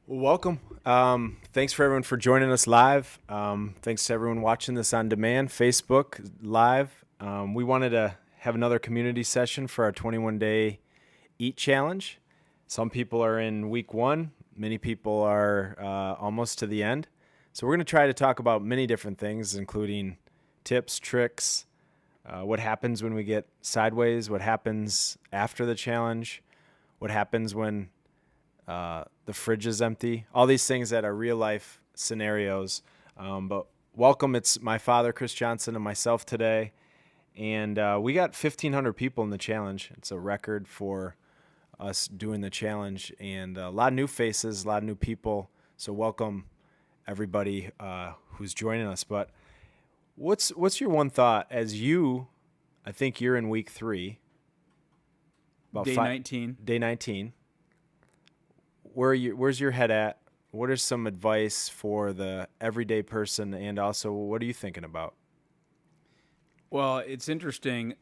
Welcome. Thanks for everyone for joining us live. Thanks to everyone watching this on demand, Facebook Live. We wanted to have another community session for our 21-day Eat Challenge. Some people are in week 1. Many people are almost to the end. So we're going to try to talk about many different things, including tips, tricks, what happens when we get sideways, what happens after the challenge, what happens when the fridge is empty, all these things that are real life scenarios. But welcome. It's my father, Chris Johnson, and myself today. And we got 1,500 people in the challenge. It's a record for us doing the challenge, and a lot of new faces, a lot of new people. So welcome everybody who's joining us. But what's your one thought as I think you're in week 3. About Day 19. Day 19. Where's your head at? What are some advice for the everyday person, and also what are you thinking about? Well, it's interesting.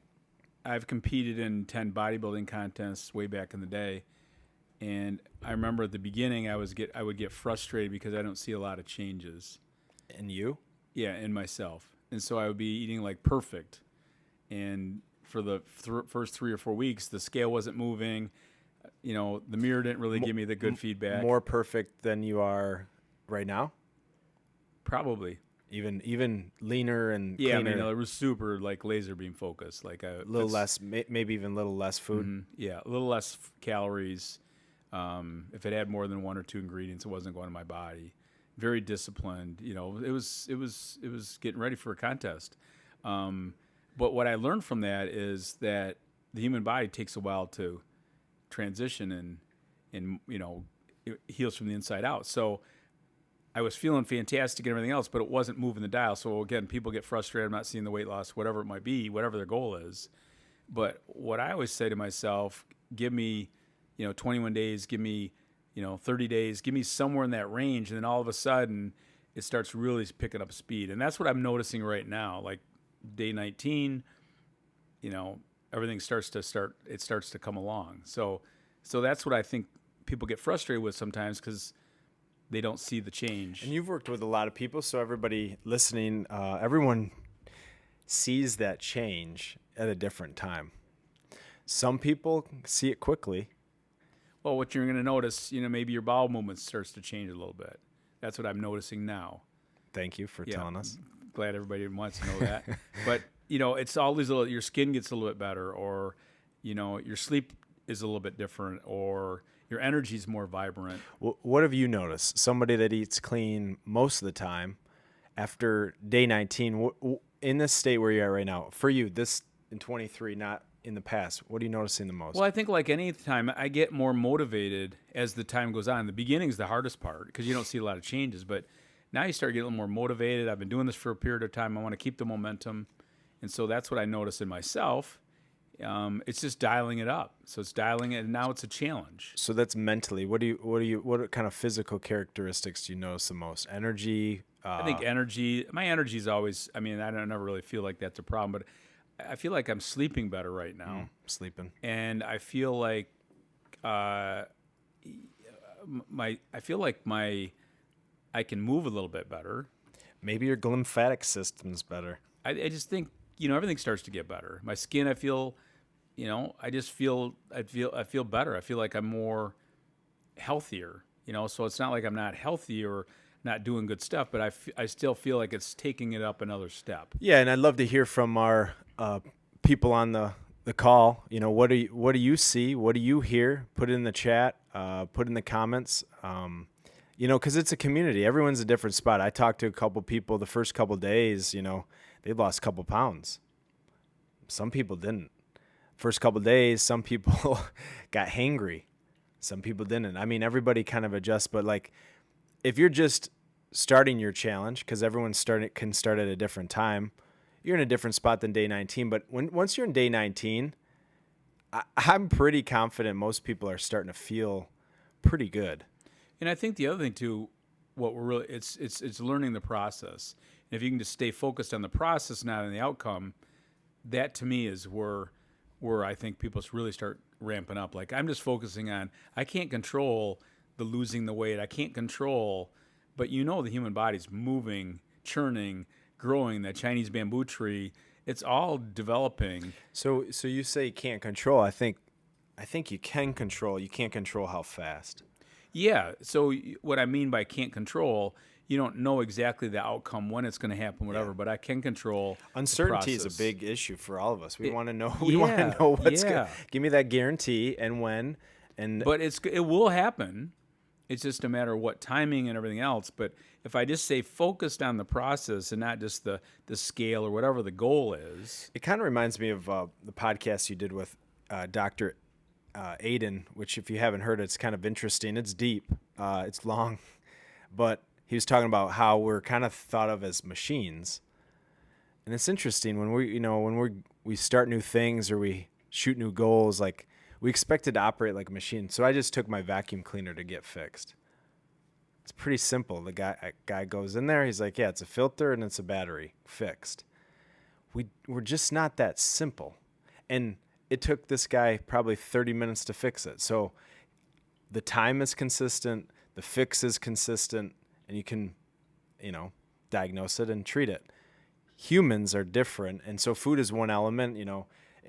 I've competed in 10 bodybuilding contests way back in the day, and I remember at the beginning I would get frustrated because I don't see a lot of changes. And you? Yeah, in myself. And so I would be eating like perfect, and for the first 3 or 4 weeks, the scale wasn't moving. You know, the mirror didn't really give me the good feedback. More perfect than you are right now? Probably. Even leaner and yeah, cleaner. I mean, it was super like laser beam focused. Like a little less, maybe even a little less food. Mm-hmm, yeah, a little less calories. If it had more than 1 or 2 ingredients, it wasn't going to my body. Very disciplined. You know, it was getting ready for a contest. But what I learned from that is that the human body takes a while to transition and you know, it heals from the inside out. So I was feeling fantastic and everything else, but it wasn't moving the dial. So again, people get frustrated. I'm not seeing the weight loss, whatever it might be, whatever their goal is. But what I always say to myself, give me, 21 days, give me, 30 days, give me somewhere in that range. And then all of a sudden it starts really picking up speed. And that's what I'm noticing right now. Like day 19, everything starts to come along. So that's what I think people get frustrated with sometimes, because they don't see the change. And you've worked with a lot of people, so everybody listening, everyone sees that change at a different time. Some people see it quickly. Well, what you're going to notice, maybe your bowel movement starts to change a little bit. That's what I'm noticing now. Thank you for telling us. Glad everybody wants to know that. But it's all these little, your skin gets a little bit better, or, your sleep is a little bit different, or your energy is more vibrant. What have you noticed? Somebody that eats clean most of the time, after day 19, in this state where you're at right now, for you, this in 23, not in the past, what are you noticing the most? Well, I think like any time, I get more motivated as the time goes on. The beginning is the hardest part because you don't see a lot of changes, but now you start getting a little more motivated. I've been doing this for a period of time. I want to keep the momentum. And so that's what I notice in myself. It's just dialing it up. So it's dialing it, and now it's a challenge. So that's mentally. What kind of physical characteristics do you notice the most? Energy? I think energy. My energy is always. I mean, I don't never really feel like that's a problem, but I feel like I'm sleeping better right now. Sleeping. And I feel like I can move a little bit better. Maybe your lymphatic system's better. I just think everything starts to get better. My skin, I feel, I feel better. I feel like I'm more healthier. So it's not like I'm not healthy or not doing good stuff, but I still feel like it's taking it up another step. Yeah, and I'd love to hear from our people on the call. What do you see? What do you hear? Put it in the chat. Put in the comments. Because it's a community. Everyone's a different spot. I talked to a couple people the first couple days, they lost a couple pounds. Some people didn't. First couple days, some people got hangry. Some people didn't. I mean, everybody kind of adjusts, but like if you're just starting your challenge, because everyone can start at a different time, you're in a different spot than day 19. But once you're in day 19, I'm pretty confident most people are starting to feel pretty good. And I think the other thing too, what we're really it's learning the process. And if you can just stay focused on the process, not on the outcome, that to me is where I think people really start ramping up. Like I'm just focusing on, I can't control the losing the weight. I can't control, but the human body's moving, churning, growing. That Chinese bamboo tree, it's all developing. So you say you can't control. I think you can control. You can't control how fast. Yeah. So what I mean by can't control, you don't know exactly the outcome, when it's going to happen, whatever. But I can control. Uncertainty is a big issue for all of us. We want to know. We want to know what's going. Give me that guarantee and when. But it will happen. It's just a matter of what timing and everything else. But if I just say focused on the process and not just the scale or whatever the goal is. It kind of reminds me of the podcast you did with Dr. Aiden, which if you haven't heard, it's kind of interesting. It's deep. It's long. But he was talking about how we're kind of thought of as machines. And it's interesting when we start new things or we shoot new goals, like we expected to operate like a machine. So I just took my vacuum cleaner to get fixed. It's pretty simple. The guy goes in there. He's like, yeah, it's a filter and it's a battery. Fixed. We're just not that simple. And it took this guy probably 30 minutes to fix it. So the time is consistent. The fix is consistent. And you can, diagnose it and treat it. Humans are different. And so food is one element.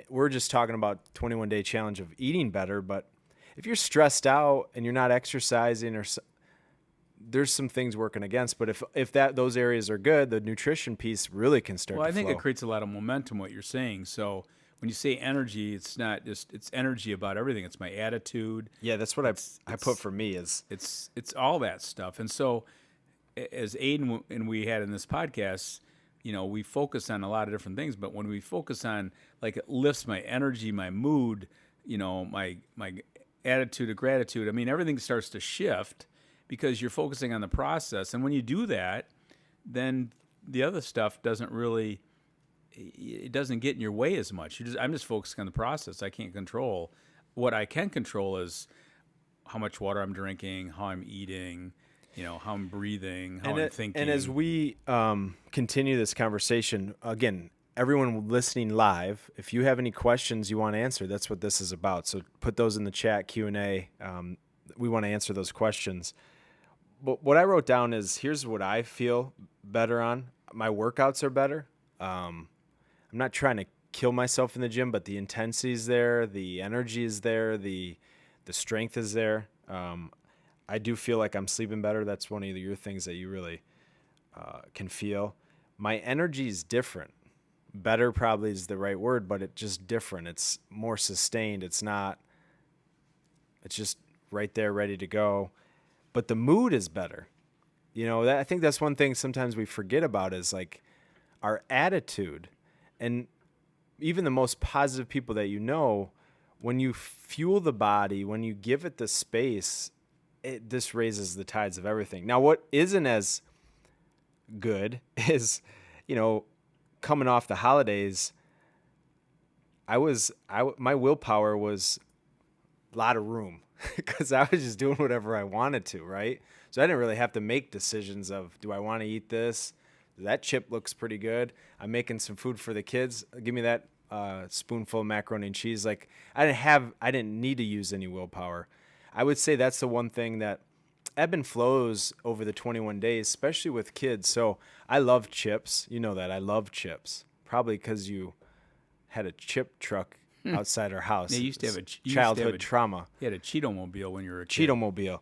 We're just talking about 21-day challenge of eating better. But if you're stressed out and you're not exercising, or there's some things working against. But if those areas are good, the nutrition piece really can start to flow. Well, I think it creates a lot of momentum, what you're saying. So when you say energy, it's not just, it's energy about everything. It's my attitude. Yeah, that's what I put for me is. It's all that stuff. And so as Aiden and we had in this podcast, we focus on a lot of different things, but when we focus on, like, it lifts my energy, my mood, my attitude of gratitude, I mean, everything starts to shift because you're focusing on the process. And when you do that, then the other stuff doesn't get in your way as much. I'm just focusing on the process. I can't control. What I can control is how much water I'm drinking, how I'm eating, how I'm breathing, how I'm thinking. And as we continue this conversation, again, everyone listening live, if you have any questions you want to answer, that's what this is about. So put those in the chat, Q&A. We want to answer those questions. But what I wrote down is, here's what I feel better on. My workouts are better. I'm not trying to kill myself in the gym, but the intensity is there, the energy is there, the strength is there. I do feel like I'm sleeping better. That's one of your things that you really can feel. My energy is different. Better probably is the right word, but it's just different. It's more sustained. It's just right there, ready to go. But the mood is better. I think that's one thing sometimes we forget about is like our attitude. And even the most positive people that when you fuel the body, when you give it the space, this raises the tides of everything. Now, what isn't as good is, coming off the holidays, my willpower was a lot of room because I was just doing whatever I wanted to, right? So I didn't really have to make decisions of, do I want to eat this? That chip looks pretty good. I'm making some food for the kids. Give me that spoonful of macaroni and cheese. Like I didn't need to use any willpower. I would say that's the one thing that ebb and flows over the 21 days, especially with kids. So I love chips. You know that. I love chips. Probably because you had a chip truck outside our house. Yeah, you used to have childhood trauma. You had a Cheeto-mobile when you were a kid. Cheeto-mobile.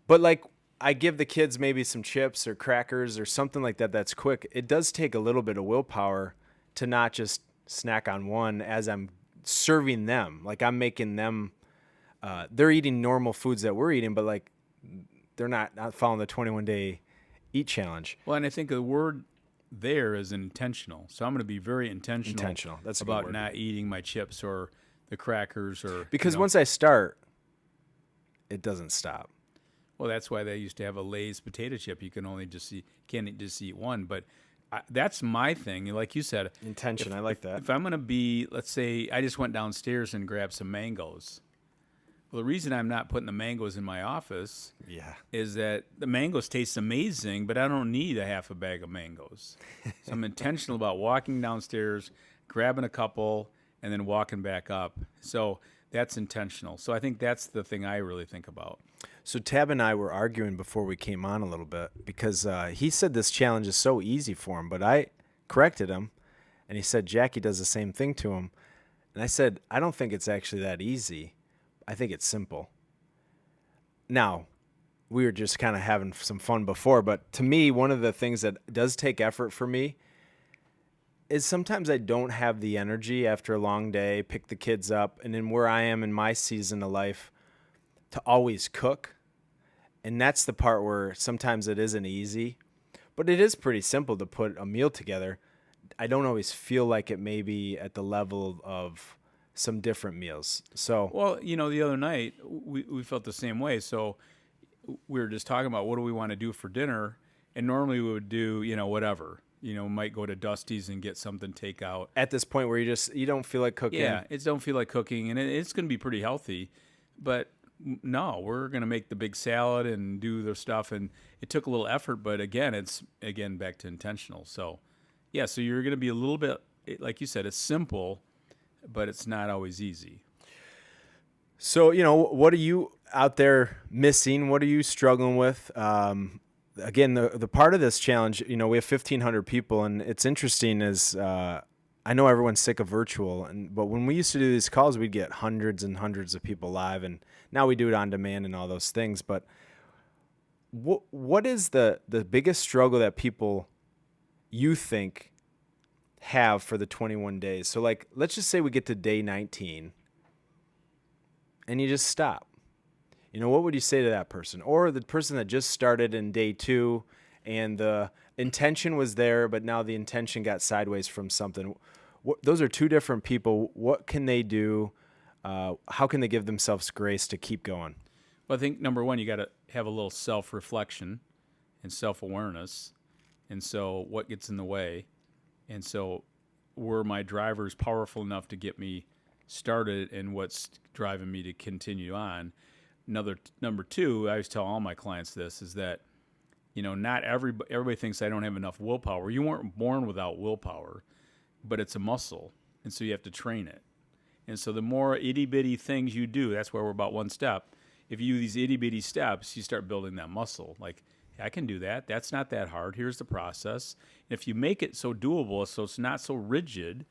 But like I give the kids maybe some chips or crackers or something like that that's quick. It does take a little bit of willpower to not just snack on one as I'm serving them. Like I'm making them they're eating normal foods that we're eating, but like they're not following the 21-day eat challenge. Well, and I think the word there is intentional. So I'm going to be very intentional That's a about good word. not eating my chips or the crackers or because once I start, it doesn't stop. Well, that's why they used to have a Lay's potato chip. You can only can't just eat one. But that's my thing. Like you said, I like that. If I'm going to be, let's say, I just went downstairs and grabbed some mangoes. Well, the reason I'm not putting the mangoes in my office is that the mangoes taste amazing, but I don't need a half a bag of mangoes. So I'm intentional about walking downstairs, grabbing a couple, and then walking back up. So that's intentional. So I think that's the thing I really think about. So Tab and I were arguing before we came on a little bit because he said this challenge is so easy for him, but I corrected him, and he said Jackie does the same thing to him. And I said, I don't think it's actually that easy. I think it's simple. Now, we were just kind of having some fun before, but to me, one of the things that does take effort for me is sometimes I don't have the energy after a long day, pick the kids up, and then where I am in my season of life to always cook. And that's the part where sometimes it isn't easy, but it is pretty simple to put a meal together. I don't always feel like it may be at the level of some different meals. So, Well, the other night we felt the same way. So we were just talking about what do we want to do for dinner, and normally we would do, whatever. Might go to Dusty's and get something takeout. at this point where you don't feel like cooking. Yeah, it don't feel like cooking, and it's going to be pretty healthy. But no, we're going to make the big salad and do the stuff, and it took a little effort. But again, it's back to intentional. So, yeah, so you're going to be a little bit, like you said, it's simple, but it's not always easy. So, what are you out there missing? What are you struggling with? Again, the part of this challenge, we have 1,500 people, and it's interesting is I know everyone's sick of virtual, but when we used to do these calls, we'd get hundreds and hundreds of people live, and now we do it on demand and all those things. But what is the biggest struggle that people you think have for the 21 days? So, like, let's just say we get to day 19, and you just stop. What would you say to that person? Or the person that just started in day 2 and the intention was there, but now the intention got sideways from something. Those are two different people. What can they do? How can they give themselves grace to keep going? Well, I think number one, you got to have a little self-reflection and self-awareness. And so what gets in the way? And so were my drivers powerful enough to get me started, and what's driving me to continue on? Number two, I always tell all my clients this, is that, not everybody thinks I don't have enough willpower. You weren't born without willpower, but it's a muscle, and so you have to train it. And so the more itty-bitty things you do, that's where we're about one step. If you do these itty-bitty steps, you start building that muscle. Like, I can do that. That's not that hard. Here's the process. And if you make it so doable, so it's not so rigid,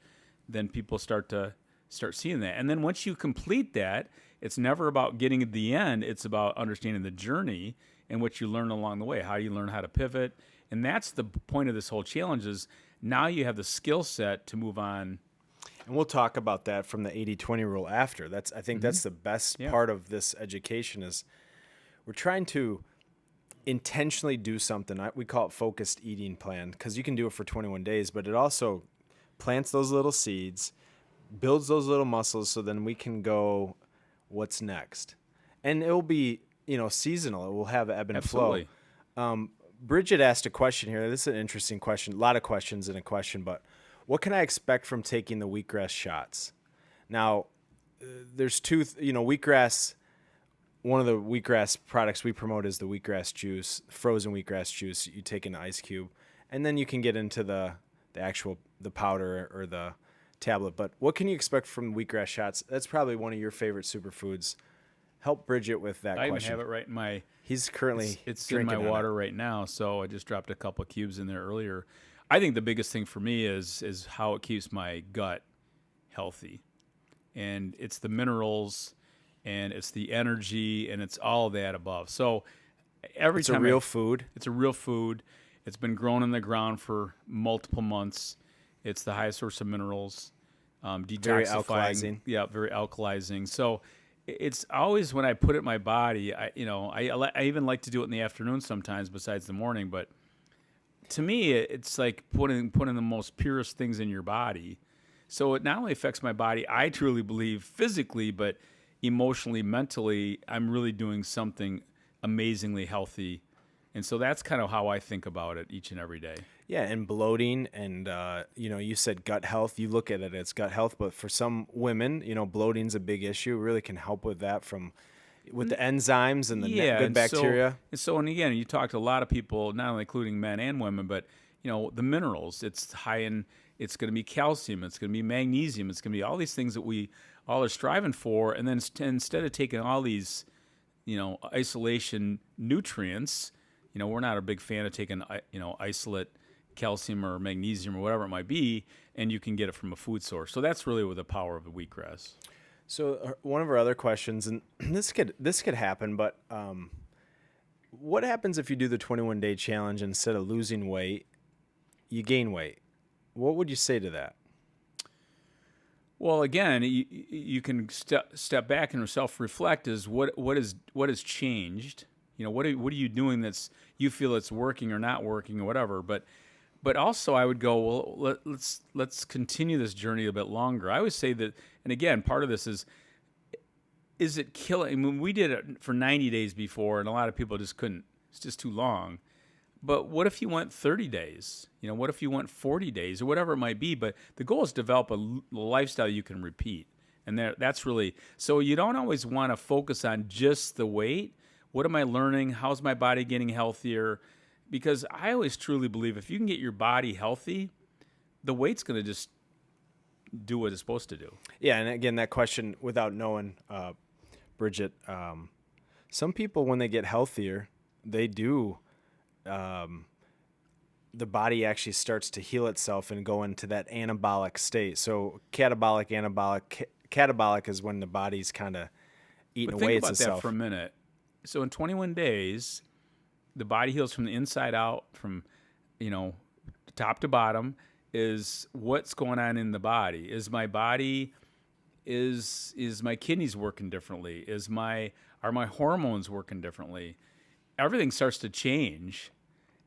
then people start seeing that. And then once you complete that, it's never about getting at the end. It's about understanding the journey and what you learn along the way. How do you learn how to pivot? And that's the point of this whole challenge, is now you have the skill set to move on. And we'll talk about that from the 80-20 rule after. I think that's the best part of this education is we're trying to intentionally do something. We call it focused eating plan, because you can do it for 21 days, but it also plants those little seeds, builds those little muscles, so then we can go what's next. And it will be, seasonal. It will have ebb and Absolutely. flow. Bridget asked a question here. This is an interesting question. A lot of questions in a question, but what can I expect from taking the wheatgrass shots? Now, there's two, wheatgrass, one of the wheatgrass products we promote is the wheatgrass juice, frozen wheatgrass juice. You take an ice cube, and then you can get into the powder or the tablet. But what can you expect from wheatgrass shots? That's probably one of your favorite superfoods. Help Bridget with that question. I even have it right in my... He's currently It's in my water right now, so I just dropped a couple of cubes in there earlier. I think the biggest thing for me is how it keeps my gut healthy. And it's the minerals, and it's the energy, and it's all that above. So It's a real food. It's a real food. It's been grown in the ground for multiple months. It's the highest source of minerals, detoxifying. Very alkalizing. Yeah, very alkalizing. So it's always when I put it in my body, I even like to do it in the afternoon sometimes besides the morning. But to me, it's like putting the most purest things in your body. So it not only affects my body, I truly believe physically, but emotionally, mentally, I'm really doing something amazingly healthy. And so that's kind of how I think about it each and every day. Yeah, and bloating and, you said gut health. You look at it as gut health, but for some women, bloating's a big issue. It really can help with that with the enzymes and the good bacteria. And again, you talk to a lot of people, not only including men and women, but, the minerals. It's high in, it's going to be calcium, it's going to be magnesium, it's going to be all these things that we all are striving for. And then instead of taking all these isolation nutrients. We're not a big fan of taking, isolate calcium or magnesium or whatever it might be, and you can get it from a food source. So that's really with the power of the wheatgrass. So one of our other questions, and this could happen, but what happens if you do the 21-day challenge, instead of losing weight, you gain weight? What would you say to that? Well, again, you can step back and self-reflect. Is what has changed? What are you doing that's you feel it's working or not working or whatever? But also, I would go, well, let's continue this journey a bit longer. I always say that, and again, part of this is it killing? I mean, we did it for 90 days before, and a lot of people just couldn't. It's just too long. But what if you went 30 days? What if you went 40 days or whatever it might be? But the goal is to develop a lifestyle you can repeat. And that's really, so you don't always want to focus on just the weight. What am I learning? How's my body getting healthier? Because I always truly believe if you can get your body healthy, the weight's going to just do what it's supposed to do. Yeah, and again, that question, without knowing, Bridget, some people, when they get healthier, they do, the body actually starts to heal itself and go into that anabolic state. So catabolic, anabolic. Catabolic is when the body's kind of eating away at itself. Think about that for a minute. So in 21 days, the body heals from the inside out, from top to bottom. Is what's going on in the body? Is my body, is my kidneys working differently? Are my hormones working differently? Everything starts to change.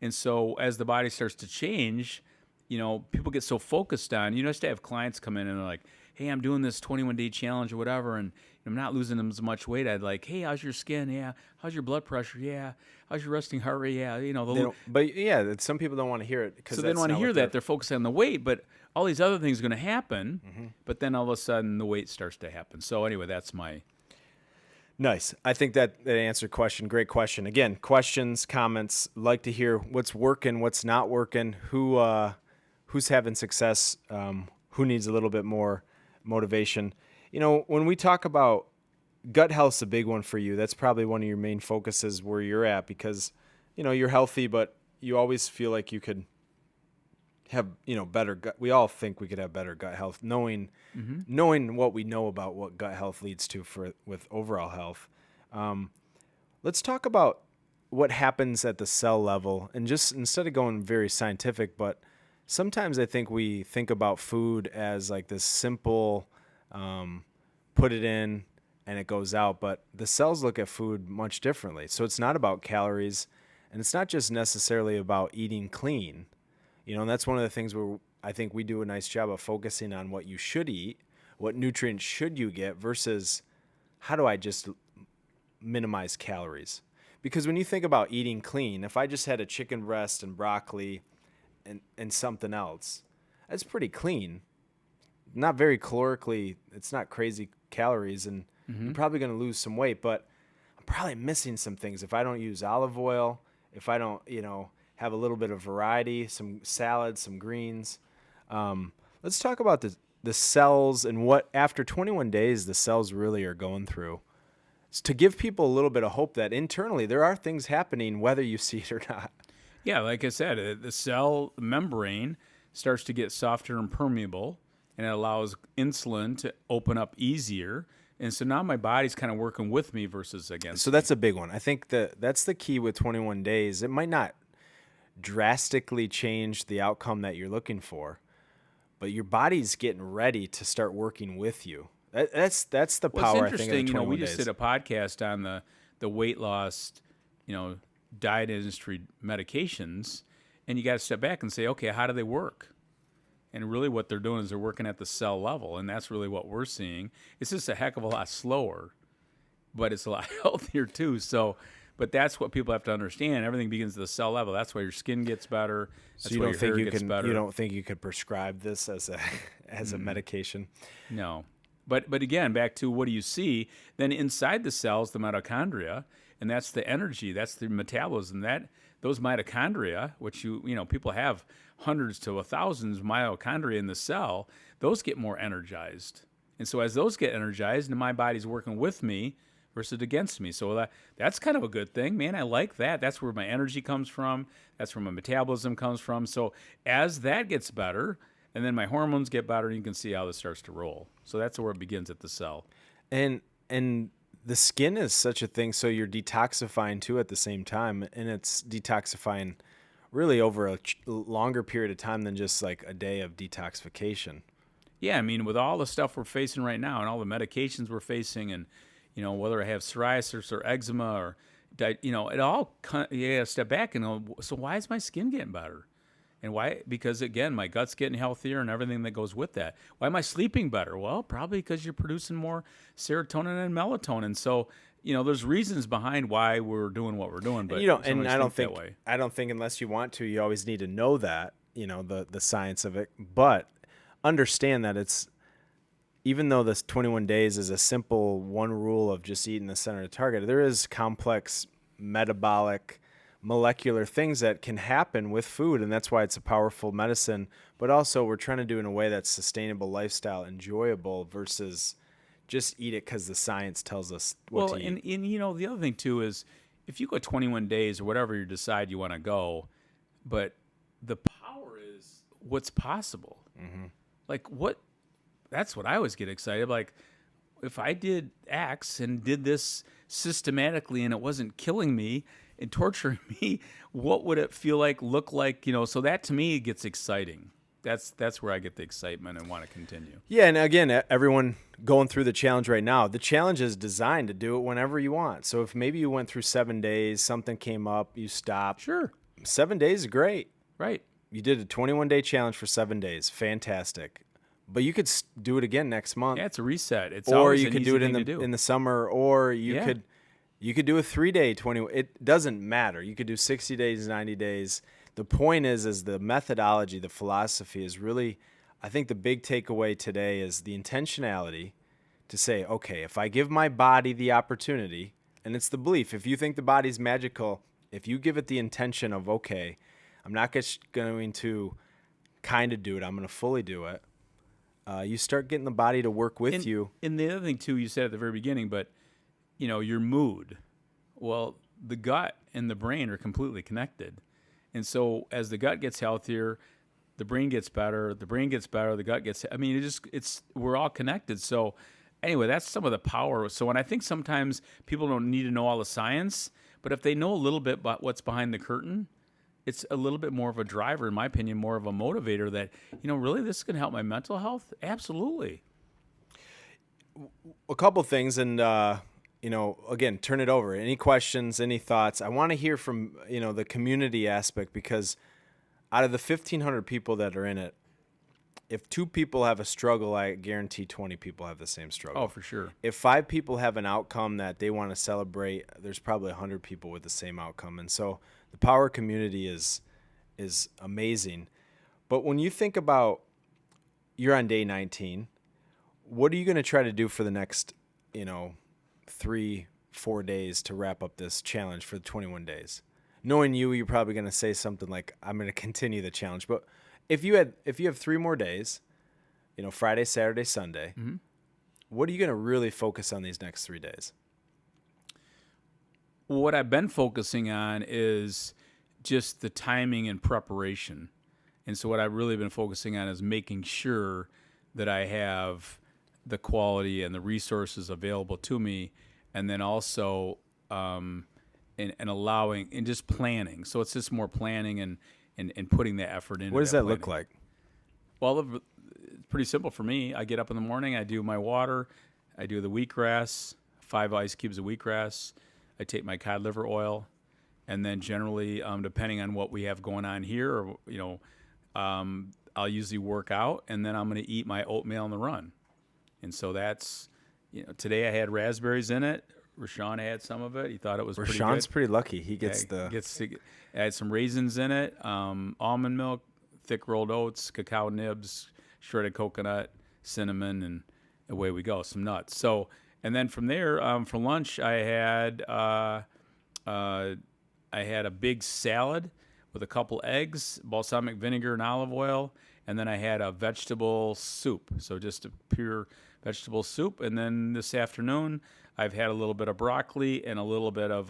And so as the body starts to change, people get so focused on, used to have clients come in and they're like, hey, I'm doing this 21-day challenge or whatever, and I'm not losing as much weight. I'd like, hey, how's your skin? Yeah. How's your blood pressure? Yeah. How's your resting heart rate? Yeah. But yeah, some people don't want to hear it. So they don't want to hear that. They're focusing on the weight, but all these other things are going to happen. Mm-hmm. But then all of a sudden the weight starts to happen. So anyway, that's my... Nice. I think that answered question. Great question. Again, questions, comments. Like to hear what's working, what's not working, who's having success, who needs a little bit more motivation. When we talk about gut health's a big one for you. That's probably one of your main focuses where you're at, because you're healthy, but you always feel like you could have better gut. We all think we could have better gut health, knowing what we know about what gut health leads to with overall health. Let's talk about what happens at the cell level, and just instead of going very scientific, but sometimes I think we think about food as like this simple, put it in and it goes out, but the cells look at food much differently. So it's not about calories, and it's not just necessarily about eating clean. And that's one of the things where I think we do a nice job of focusing on what you should eat, what nutrients should you get, versus how do I just minimize calories? Because when you think about eating clean, if I just had a chicken breast and broccoli and something else, that's pretty clean. Not very calorically, it's not crazy calories, and you're probably going to lose some weight, but I'm probably missing some things. If I don't use olive oil, if I don't, have a little bit of variety, some salads, some greens. Let's talk about the cells and what, after 21 days, the cells really are going through. It's to give people a little bit of hope that internally there are things happening, whether you see it or not. Yeah, like I said, the cell membrane starts to get softer and permeable, and it allows insulin to open up easier. And so now my body's kind of working with me versus against me. That's a big one. I think that's the key with 21 days. It might not drastically change the outcome that you're looking for, but your body's getting ready to start working with you. That's the power, I think, of the 21 days. We just did a podcast on the weight loss, diet industry medications, and you got to step back and say, okay, how do they work? And really what they're doing is they're working at the cell level, and that's really what we're seeing. It's just a heck of a lot slower, but it's a lot healthier too. But that's what people have to understand. Everything begins at the cell level. That's why your skin gets better. That's why your hair gets better. You don't think you could prescribe this as a medication? No. But again, back to what do you see? Then inside the cells, the mitochondria, and that's the energy, that's the metabolism. Those mitochondria, which people have hundreds to thousands of mitochondria in the cell, those get more energized. And so as those get energized, and my body's working with me versus against me. So that's kind of a good thing, man. I like that. That's where my energy comes from. That's where my metabolism comes from. So as that gets better, and then my hormones get better, you can see how this starts to roll. So that's where it begins at the cell. And the skin is such a thing. So you're detoxifying too at the same time, and it's detoxifying really over a longer period of time than just like a day of detoxification. Yeah, I mean, with all the stuff we're facing right now and all the medications we're facing, and whether I have psoriasis or eczema or it all you gotta step back and go, so why is my skin getting better? And why? Because again, my gut's getting healthier and everything that goes with that. Why am I sleeping better? Well, probably because you're producing more serotonin and melatonin. So, there's reasons behind why we're doing what we're doing. But and I don't think unless you want to, you always need to know that, the science of it. But understand that it's, even though this 21 days is a simple one rule of just eating the center of the target, there is complex metabolic molecular things that can happen with food, and that's why it's a powerful medicine. But also we're trying to do it in a way that's sustainable lifestyle, enjoyable, versus just eat it because the science tells us what to eat. And the other thing too is if you go 21 days or whatever you decide you want to go, but the power is what's possible. Mm-hmm. Like that's what I always get excited. Like if I did X and did this systematically and it wasn't killing me and torturing me, what would it feel like, look like, so that to me gets exciting. That's where I get the excitement and want to continue. Yeah, and again, everyone going through the challenge right now, the challenge is designed to do it whenever you want. So if maybe you went through 7 days, something came up, you stopped. Sure. 7 days is great. Right. You did a 21-day challenge for 7 days. Fantastic. But you could do it again next month. Yeah, it's a reset. It's or always you an could easy do it thing to do. in the summer, or you could do a 3-day 20. It doesn't matter. You could do 60 days, 90 days. The point is the methodology, the philosophy is really, I think the big takeaway today is the intentionality to say, okay, if I give my body the opportunity, and it's the belief, if you think the body's magical, if you give it the intention of, okay, I'm not just going to kind of do it, I'm going to fully do it, you start getting the body to work with you. And the other thing, too, you said at the very beginning, but, your mood. Well, the gut and the brain are completely connected. And so as the gut gets healthier, the brain gets better, the gut gets, we're all connected. So anyway, that's some of the power. So when I think sometimes people don't need to know all the science, but if they know a little bit about what's behind the curtain, it's a little bit more of a driver, in my opinion, more of a motivator that, really this can help my mental health. Absolutely. A couple things, and, again, turn it over. Any questions, any thoughts? I want to hear from, the community aspect, because out of the 1,500 people that are in it, if 2 people have a struggle, I guarantee 20 people have the same struggle. Oh, for sure. If 5 people have an outcome that they want to celebrate, there's probably 100 people with the same outcome. And so the power community is amazing. But when you think about you're on day 19, what are you going to try to do for the next, 3-4 days to wrap up this challenge for the 21 days? Knowing you're probably going to say something like, I'm going to continue the challenge. But if you have 3 more days, Friday, Saturday, Sunday, mm-hmm. What are you going to really focus on these next 3 days? What I've been focusing on is just the timing and preparation. And so what I've really been focusing on is making sure that I have the quality and the resources available to me, and then also and allowing and just planning. So it's just more planning and putting the effort into. What does that look like? Well, it's pretty simple for me. I get up in the morning, I do my water, I do the wheatgrass, 5 ice cubes of wheatgrass. I take my cod liver oil, and then generally, depending on what we have going on here, or I'll usually work out, and then I'm going to eat my oatmeal on the run. And so that's, today I had raspberries in it. Rashawn had some of it. He thought it was pretty good. Rashawn's pretty lucky. He gets I had some raisins in it, almond milk, thick rolled oats, cacao nibs, shredded coconut, cinnamon, and away we go. Some nuts. So, and then from there, for lunch, I had a big salad with a couple eggs, balsamic vinegar and olive oil, and then I had a vegetable soup. So just a pure vegetable soup. And then this afternoon, I've had a little bit of broccoli and a little bit of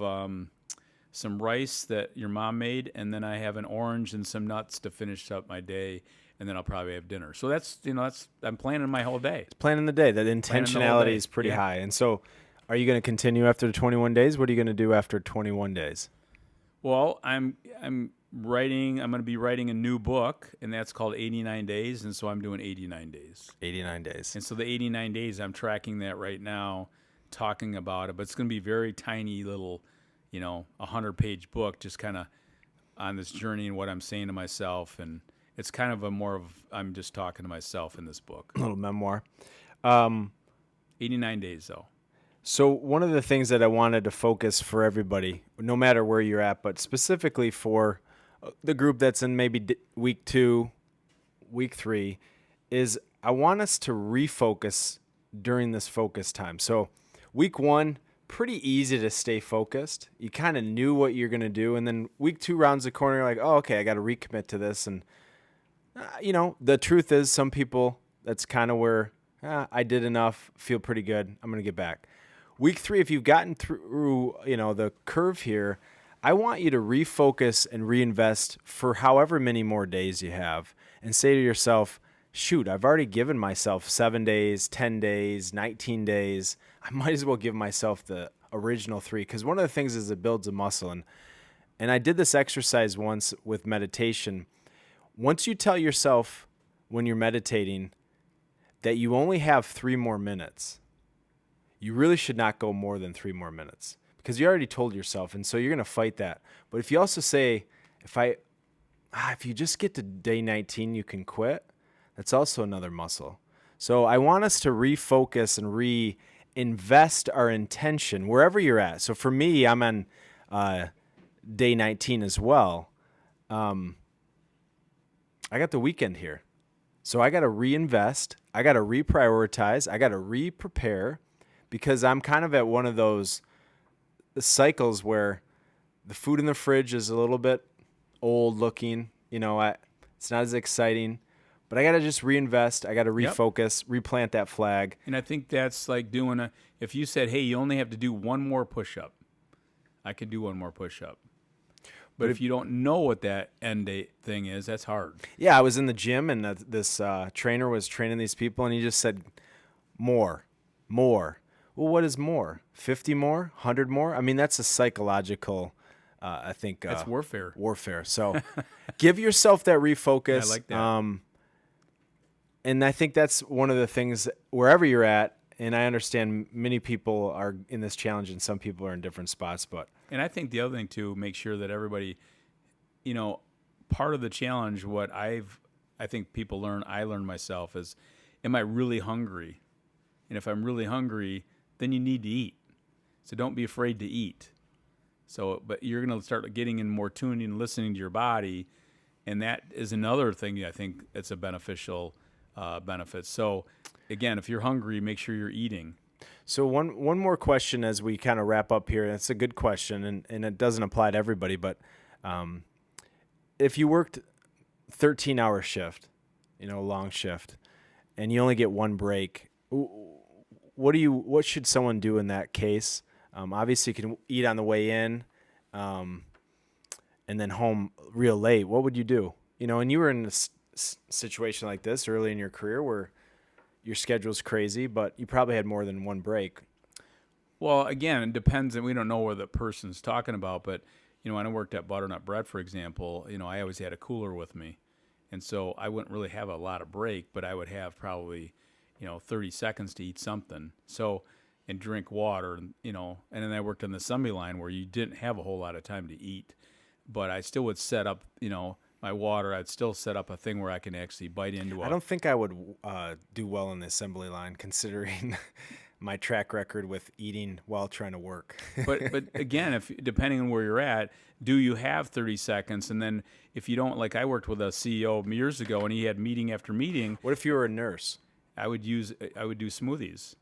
some rice that your mom made, and then I have an orange and some nuts to finish up my day, and then I'll probably have dinner. So that's I'm planning my whole day. Planning the day. That Planning the whole intentionality day. is pretty Yeah. high. And so, are you going to continue after the 21 days? What are you going to do after 21 days? Well, I'm writing. I'm going to be writing a new book, and that's called 89 Days, and so I'm doing 89 days. 89 days. And so the 89 days, I'm tracking that right now, talking about it. But it's going to be very tiny little, 100-page book, just kind of on this journey and what I'm saying to myself. And it's kind of I'm just talking to myself in this book. A little memoir. 89 days, though. So one of the things that I wanted to focus for everybody, no matter where you're at, but specifically for the group that's in maybe week 2, week 3, is I want us to refocus during this focus time. So week 1, pretty easy to stay focused. You kind of knew what you're going to do. And then week 2 rounds the corner, you're like, oh, okay, I got to recommit to this. And, the truth is some people, that's kind of where I did enough, feel pretty good. I'm going to get back. Week 3, if you've gotten through, the curve here, I want you to refocus and reinvest for however many more days you have and say to yourself, shoot, I've already given myself 7 days, 10 days, 19 days. I might as well give myself the original 3 because one of the things is it builds a muscle. And I did this exercise once with meditation. Once you tell yourself when you're meditating that you only have 3 more minutes, you really should not go more than 3 more minutes because you already told yourself, and so you're going to fight that. But if you also say, if you just get to day 19, you can quit, that's also another muscle. So I want us to refocus and reinvest our intention wherever you're at. So for me, I'm on day 19 as well. I got the weekend here. So I got to reinvest. I got to reprioritize. I got to re-prepare because I'm kind of at one of those cycles where the food in the fridge is a little bit old looking. It's not as exciting. But I got to just reinvest. I got to refocus, replant that flag. And I think that's like if you said, hey, you only have to do one more push-up, I could do one more push-up. But if you don't know what that end date thing is, that's hard. Yeah, I was in the gym, and this trainer was training these people, and he just said, more. Well, what is more? 50 more? 100 more? I mean, that's a psychological, I think. That's warfare. Warfare. So give yourself that refocus. Yeah, I like that. And I think that's one of the things, wherever you're at, and I understand many people are in this challenge and some people are in different spots. And I think the other thing, too, make sure that everybody, part of the challenge, what I think people learn, I learned myself, is am I really hungry? And if I'm really hungry, then you need to eat. So don't be afraid to eat. But you're going to start getting in more tuning and listening to your body. And that is another thing I think it's a beneficial benefit. So again, if you're hungry, make sure you're eating. So one more question as we kind of wrap up here. And it's a good question, and it doesn't apply to everybody. But if you worked 13-hour shift, long shift, and you only get one break, what should someone do in that case? Obviously, you can eat on the way in, and then home real late. What would you do? And you were in a situation like this early in your career where your schedule's crazy, but you probably had more than one break. Well, again, it depends, and we don't know what the person's talking about. But when I worked at Butternut Bread, for example, I always had a cooler with me, and so I wouldn't really have a lot of break, but I would have probably 30 seconds to eat something. And drink water, and then I worked on the assembly line where you didn't have a whole lot of time to eat, but I still would set up, my water. I'd still set up a thing where I can actually bite into it. I don't think I would do well in the assembly line considering my track record with eating while trying to work. but again, depending on where you're at, do you have 30 seconds? And then if you don't, like I worked with a CEO years ago, and he had meeting after meeting. What if you were a nurse? I would do smoothies.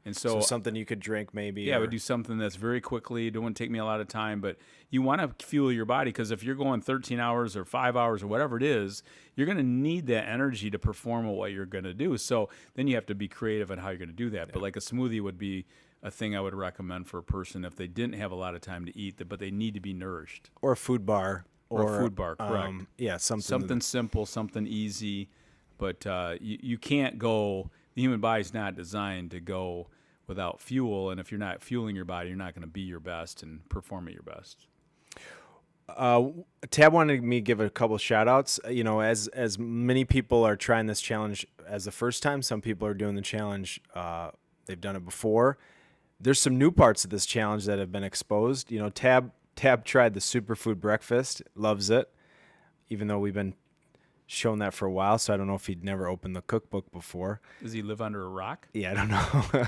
And so something you could drink maybe. Yeah, I would do something that's very quickly. It wouldn't take me a lot of time, but you want to fuel your body because if you're going 13 hours or 5 hours or whatever it is, you're going to need that energy to perform what you're going to do. So then you have to be creative on how you're going to do that. Yeah. But like a smoothie would be a thing I would recommend for a person if they didn't have a lot of time to eat, but they need to be nourished. Or a food bar. Or a food bar, correct. Yeah, Something simple, something easy. But you can't go, the human body's not designed to go without fuel. And if you're not fueling your body, you're not going to be your best and perform at your best. Tab wanted me to give a couple shout outs. As many people are trying this challenge as the first time, some people are doing the challenge. They've done it before. There's some new parts of this challenge that have been exposed. Tab tried the superfood breakfast, loves it, even though we've been shown that for a while. So I don't know if he'd never opened the cookbook before. Does he live under a rock? Yeah, I don't know.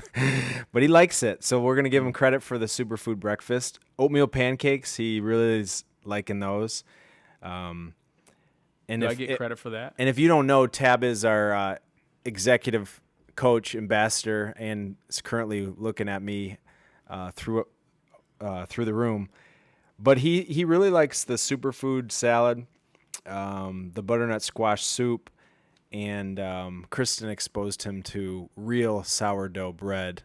But he likes it. So we're going to give him credit for the superfood breakfast. Oatmeal pancakes, he really is liking those. And Do I get credit for that? And if you don't know, Tab is our executive coach, ambassador, and is currently looking at me through the room. But he really likes the superfood salad, the butternut squash soup, and Kristen exposed him to real sourdough bread,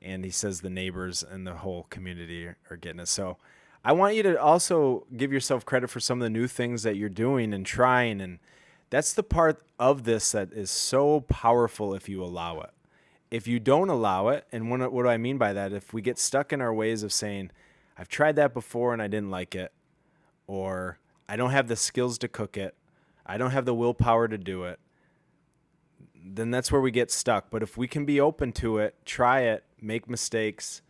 and he says the neighbors and the whole community are getting it. So I want you to also give yourself credit for some of the new things that you're doing and trying, and that's the part of this that is so powerful if you allow it. If you don't allow it, and what do I mean by that? If we get stuck in our ways of saying, I've tried that before and I didn't like it, or I don't have the skills to cook it, I don't have the willpower to do it, then that's where we get stuck. But if we can be open to it, try it, make mistakes,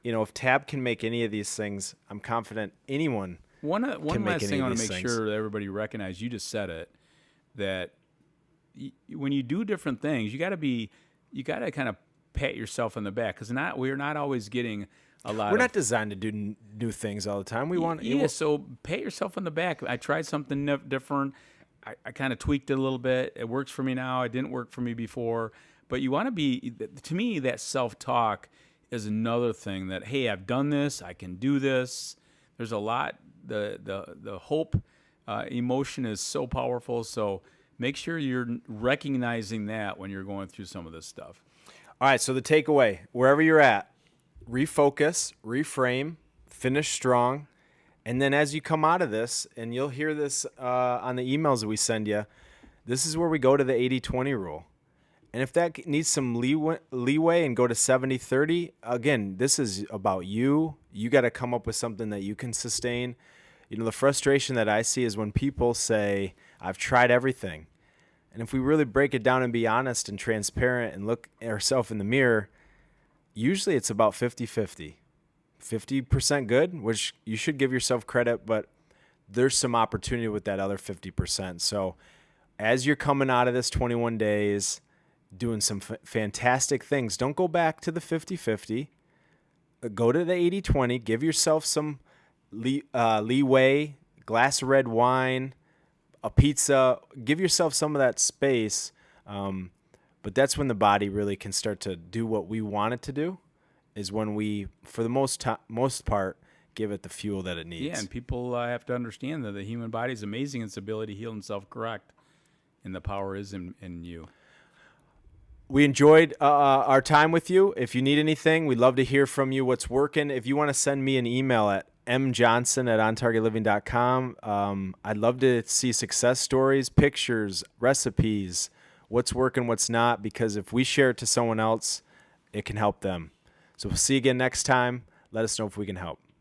if Tab can make any of these things, I'm confident anyone One can make last any thing I of want to these make things. sure that everybody recognizes, you just said it, that when you do different things, you got to kind of pat yourself on the back, because we're not always getting a lot. We're not designed to do new things all the time. We want So pat yourself on the back. I tried something different. I kind of tweaked it a little bit. It works for me now. It didn't work for me before. But you want to be, to me, that self-talk is another thing that, hey, I've done this. I can do this. There's a lot. The hope emotion is so powerful. So make sure you're recognizing that when you're going through some of this stuff. All right, so the takeaway, wherever you're at, refocus, reframe, finish strong, and then as you come out of this, and you'll hear this on the emails that we send you, this is where we go to the 80-20 rule. And if that needs some leeway and go to 70-30, again, this is about you. You got to come up with something that you can sustain. The frustration that I see is when people say, I've tried everything. And if we really break it down and be honest and transparent and look at ourselves in the mirror, usually it's about 50-50. 50% good, which you should give yourself credit, but there's some opportunity with that other 50%. So as you're coming out of this 21 days, doing some fantastic things, don't go back to the 50-50. Go to the 80-20. Give yourself some leeway, glass of red wine, a pizza. Give yourself some of that space. But that's when the body really can start to do what we want it to do, is when we, for the most part, give it the fuel that it needs. Yeah, and people have to understand that the human body is amazing in its ability to heal and self-correct, and the power is in you. We enjoyed our time with you. If you need anything, we'd love to hear from you, what's working. If you want to send me an email at mjohnson@ontargetliving.com, I'd love to see success stories, pictures, recipes, what's working, what's not, because if we share it to someone else, it can help them. So we'll see you again next time. Let us know if we can help.